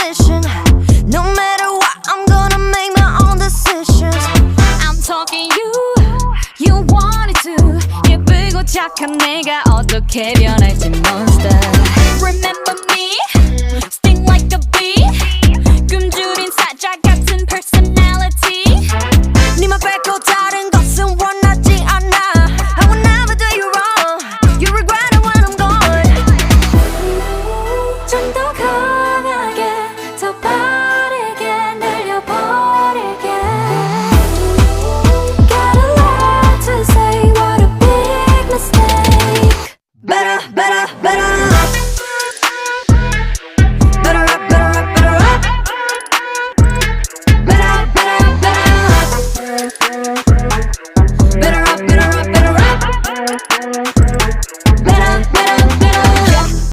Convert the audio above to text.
mission. No matter what, I'm gonna make my own decisions. I'm talking you want it too. 예쁘고 착한 내가 어떻게 변할지 넌